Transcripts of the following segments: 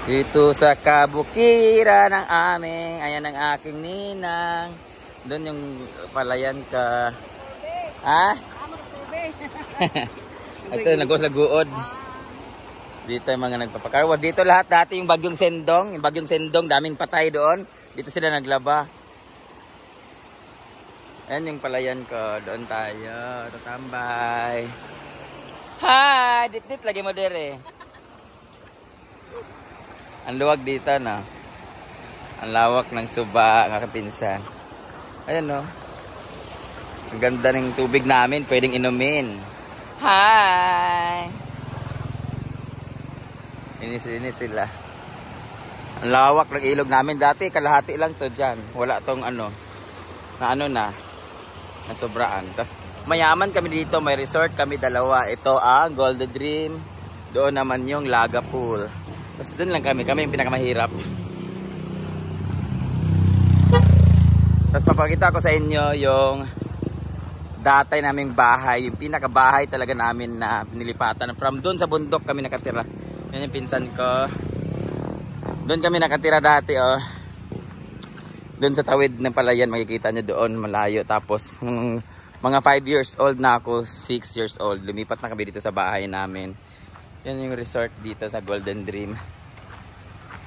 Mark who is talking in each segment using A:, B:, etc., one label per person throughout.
A: Dito sa kabukiran ng aming, ayan ang aking ninang. Doon yung palayan ka. Ha? Ito, nagos-laguod. Dito yung mga nagpapakarwa. Dito lahat dati yung Bagyong Sendong. Yung Bagyong Sendong, daming patay doon. Dito sila naglaba. Ayan yung palayan ko. Doon tayo. Tatambay. Hi! Dit-dit lagi mo dire. Ang luwag dito na. Ang lawak ng suba, ang kapinsan. Ayan no. Ang ganda ng tubig namin, pwedeng inumin. Hi! Inis sila. Ang lawak ng ilog namin. Dati kalahati lang to dyan. Wala tong ano. Na sobraan. Tapos mayaman kami dito. May resort kami dalawa. Ito ang Golden Dream. Doon naman yung Laga Pool. Tapos doon lang kami yung pinakamahirap. Tapos papakita ko sa inyo yung datay naming bahay. Yung pinakabahay talaga namin na pinilipatan. From doon sa bundok kami nakatira. Yan yung pinsan ko. Doon kami nakatira dati oh. Doon sa tawid ng palayan makikita nyo doon malayo. Tapos mga 5 years old na ako, 6 years old. Lumipat na kami dito sa bahay namin. Yan yung resort dito sa Golden Dream.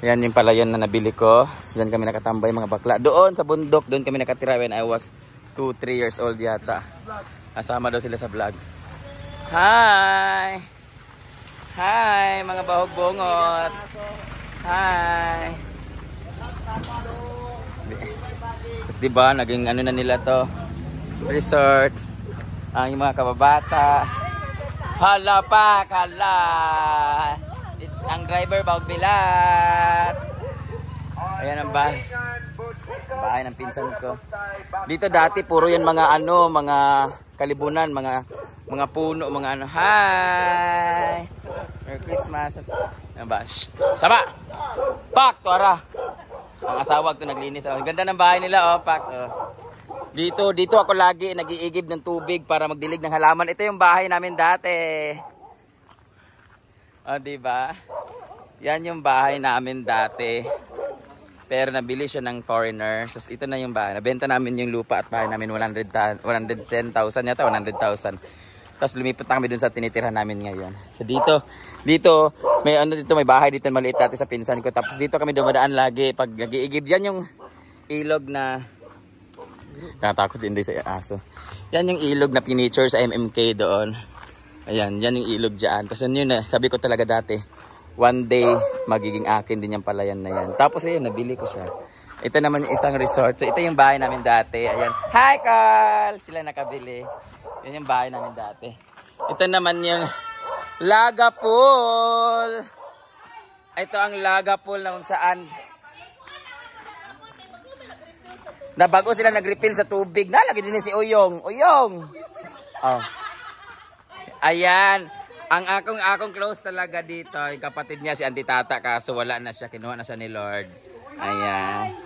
A: Yan yung palayan na nabili ko. Diyan kami nakatambay mga bakla. Doon sa bundok, doon kami nakatira when I was 2-3 years old yata. Kasama daw sila sa vlog. Hi! Hi mga bahog-bongot! Hi! Tapos diba, naging ano na nila to? Resort. Ang mga kababata. Hala pa, hala. Ang driver bawag bilat. Ayan ang bahay. Bahay ng pinsan ko. Dito dati puro yan mga ano, mga kalibunan, mga puno, mga ano. Hi. Merry Christmas. Ano ba? Sama. Pak, tuara. Ang asawa ko naglinis. Ang ganda ng bahay nila, oh, pak. Oh. Dito ako lagi nag-iigib ng tubig para magdilig ng halaman. Ito yung bahay namin dati. O, diba? Yan yung bahay namin dati. Pero nabili siya ng foreigner. So, ito na yung bahay. Nabenta namin yung lupa at bahay namin 110,000 yata, 100,000. Tapos lumipat na kami dun sa tinitirhan namin ngayon. So, dito, may bahay dito maliit dati sa pinsan ko. Tapos dito kami dumadaan lagi pag nag-iigib. Yan yung ilog na natatakot si Inday sa aso. Yan yung ilog na piniture sa MMK doon. Ayan, yan yung ilog dyan. Tapos yun sabi ko talaga dati, one day magiging akin din yung palayan na yan. Tapos ayun, nabili ko siya. Ito naman yung isang resort. So, ito yung bahay namin dati. Ayan. Hi, Carl! Sila nakabili. Yan yung bahay namin dati. Ito naman yung Laga Pool. Ito ang Laga Pool na kung saan na bago sila nag-refill sa tubig. Nalagay din si Uyong. Uyong! Oh. Ayan. Ang akong close talaga dito. Yung kapatid niya si Auntie Tata. Kaso wala na siya. Kinuha na siya ni Lord. Ayan.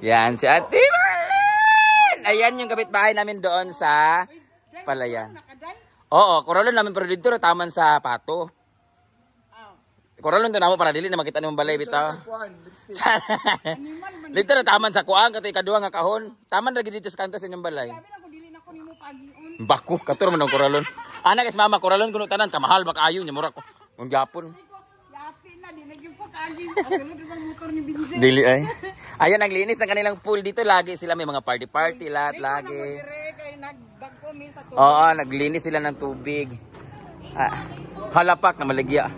A: Yan si Auntie Marlene. Ayan yung kapitbahay namin doon sa palayan. Oo, koralon namin pero dito taman sa pato. Koralon to namo para dili na makita nimong balay bitaw. Dito na taman sa kuang katoy kaduha nga kahon. Taman lagi dito sa kanto sa inyong balay. Bako katur man ang koralon. Anak is mama koralon kuno tanan kamahal ba kaayo nya mura ko. Ang gyapon. Dili ay. Ayan ang linis ng kanilang pool dito lagi sila may mga party lahat lagi. Oo, naglinis sila ng tubig. Halapak na maligya.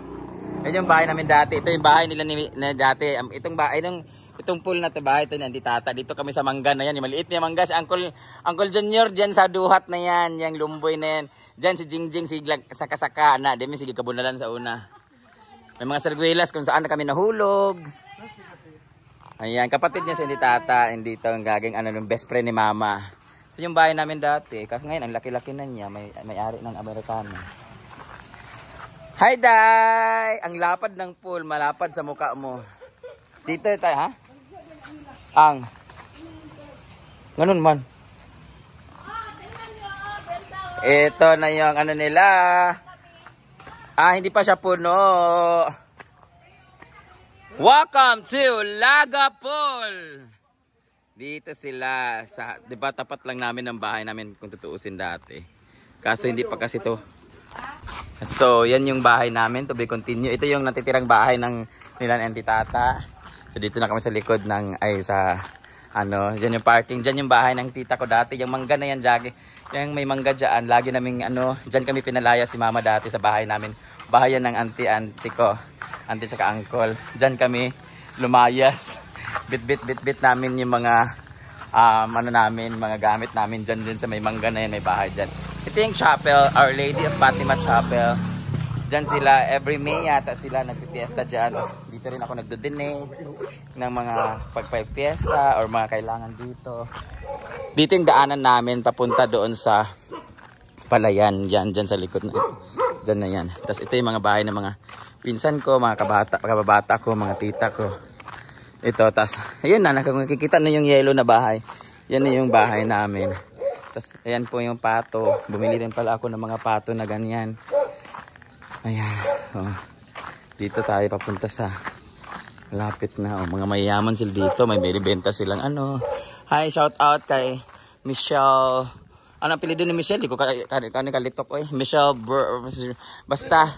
A: Yan yung bahay namin dati. Ito yung bahay nila na dati. Itong pool na to bahay ito ni Auntie Tata. Dito kami sa mangga na yan. Yung maliit na mangga. Si Uncle Junior dyan sa duhat na yan. Yung lumboy na yan. Dyan si Jingjing saka-saka na. Demi sige kabunalan sa una. May mga sarguelas kung saan na kami nahulog. Ayan. Kapatid niya si Auntie Tata. Hindi ito ang gaging yung best friend ni Mama. Ito yung bahay namin dati. Kasi ngayon ang laki-laki na niya. May-ari ng Amerikano. Hi, Day! Ang lapad ng pool, malapad sa mukha mo. Dito tayo, ha? Ganun man. Ito na yung nila. Hindi pa siya puno. Welcome to Lagapol! Dito sila sa, di ba tapat lang namin ng bahay namin kung tutuusin dati. Kaso hindi pa kasi to. So, yan yung bahay namin, to be continue. Ito yung natitirang bahay ng nila ng tita. So, dito na kami sa likod ng, ay sa, ano, dyan yung parking. Dyan yung bahay ng tita ko dati. Yung mangga na yan, Jackie. Yung may mangga dyan, lagi naming, ano, dyan kami pinalaya si mama dati sa bahay namin. Bahay yan ng auntie ko. Auntie tsaka uncle. Dyan kami lumayas. Bit namin yung mga ano namin, mga gamit namin dyan din sa may mangga na yan, may bahay dyan. Ito yung chapel, Our Lady of Fatima Chapel. Dyan sila, every May yata sila nagpipiesta dyan. Dito rin ako nagdodine ng mga pagpipiesta or mga kailangan dito. Dito yung daanan namin papunta doon sa Palayan. Dyan sa likod na ito. Dyan na yan. Tapos ito yung mga bahay ng mga pinsan ko, mga kababata ko, mga tita ko. Ito, tas ayun na, nakikita na yung yellow na bahay. Yan na yung bahay namin. Tas ayan po yung pato. Bumili rin pala ako ng mga pato na ganyan. Ayan. Oh. Dito tayo papunta sa lapit na. Oh, mga mayayaman sila dito. May benta silang ano. Hi, shout out kay Michelle. Ano ang apelyido ni Michelle? Di ko kalitok oy. Michelle basta.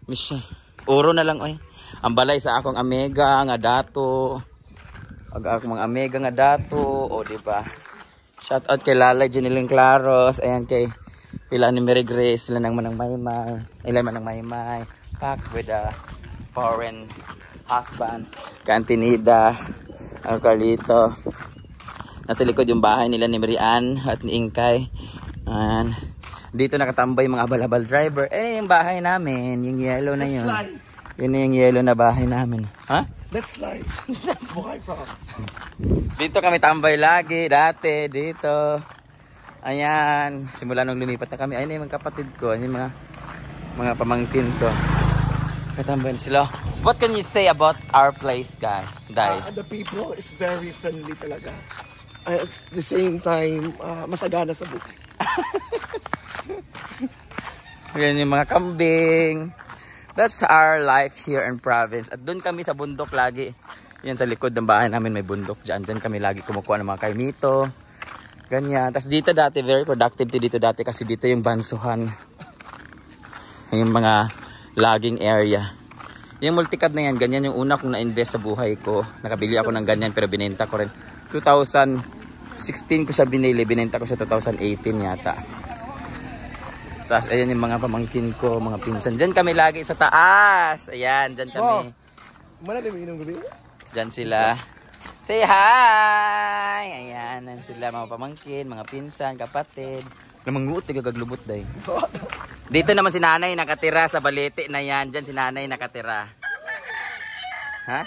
A: Michelle. Uro na lang oy. Ang balay sa akong Amega nga dato. Akong mga Amega nga dato, o di ba? Shout out kay Lalay Jeniling Claros, ayan kay Pila ni Mary Grace, sila nang manang maymay. Ilan manang maymay. Pack with a foreign husband. Kantinida, ang Carlito. Nasa likod yung bahay nila ni Marian at ni Ingkay. Ayan. Dito nakatambay mga abal-abal driver. Eh, yung bahay namin, yung yellow na yun. Yun na yung yellow na bahay namin. Ha?
B: That's life. That's where I'm from.
A: Dito kami tambay lagi, dati, dito. Ayan. Simula nung lumipat na kami. Ayun na yung mga kapatid ko. Ayun yung mga pamangkin ko. Katambay na sila. What can you say about our place, guy?
B: The people is very friendly talaga. At the same time, masagana sa buhay.
A: Yan yung mga kambing. That's our life here in province. At doon kami sa bundok lagi. Yan sa likod ng bahay namin may bundok dyan. Dyan kami lagi kumukuha ng mga kaimito. Ganyan. Tapos dito dati, very productive dito dati kasi dito yung bansuhan. Yung mga logging area. Yung multicab na yan, ganyan yung una kong na-invest sa buhay ko. Nakabili ako ng ganyan pero binenta ko rin. 2016 ko siya binili, binenta ko siya 2018 yata. Tapos ayan yung mga pamangkin ko, mga pinsan. Diyan kami lagi sa taas. Ayan, diyan kami.
B: Mana din minum gabi?
A: Diyan sila. Say hi! Ayan, yan sila mga pamangkin, mga pinsan, kapatid. Namanguot, nagaglubot dahi. Dito naman si nanay nakatira sa balete na yan. Diyan si nanay nakatira. Ha?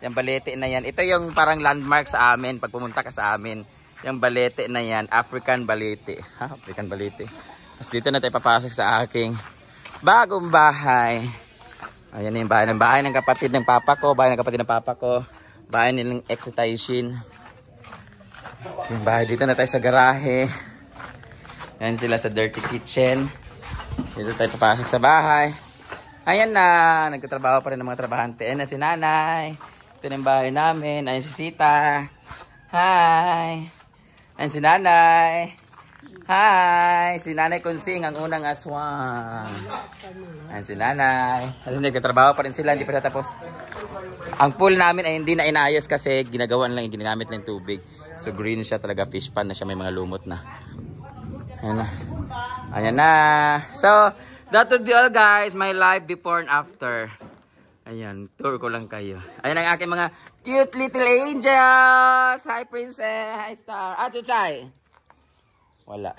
A: Yung balete na yan. Ito yung parang landmark sa amin pag pumunta ka sa amin. Yung balete na yan, African balete. Ha? African balete. Tapos dito na tayo papasok sa aking bagong bahay. Ayan na yung bahay ng kapatid ng papa ko. Bahay ng kapatid ng papa ko. Bahay nilang excitation. Yung bahay dito na tayo sa garahe. Ayan sila sa dirty kitchen. Dito tayo papasok sa bahay. Ayan na. Nagtatrabaho pa rin ng mga trabahante. Ayan na si nanay. Ito na yung bahay namin. Ayan si Sita. Hi. Ayan si nanay. Hi! Si Nanay Kunsing, ang unang aswang. Ayan si Nanay. Kasi nagkatrabaho pa rin sila, hindi pa natapos. Ang pool namin ay hindi na inayos kasi ginagawa lang, ginamit lang tubig. So green siya talaga, fish pan na siya, may mga lumot na. Ayan na. Ayan na. So, that would be all guys, my life before and after. Ayan, tour ko lang kayo. Ayan ang aking mga cute little angels. Hi princess, hi star. Ah, Chuchay. Wala.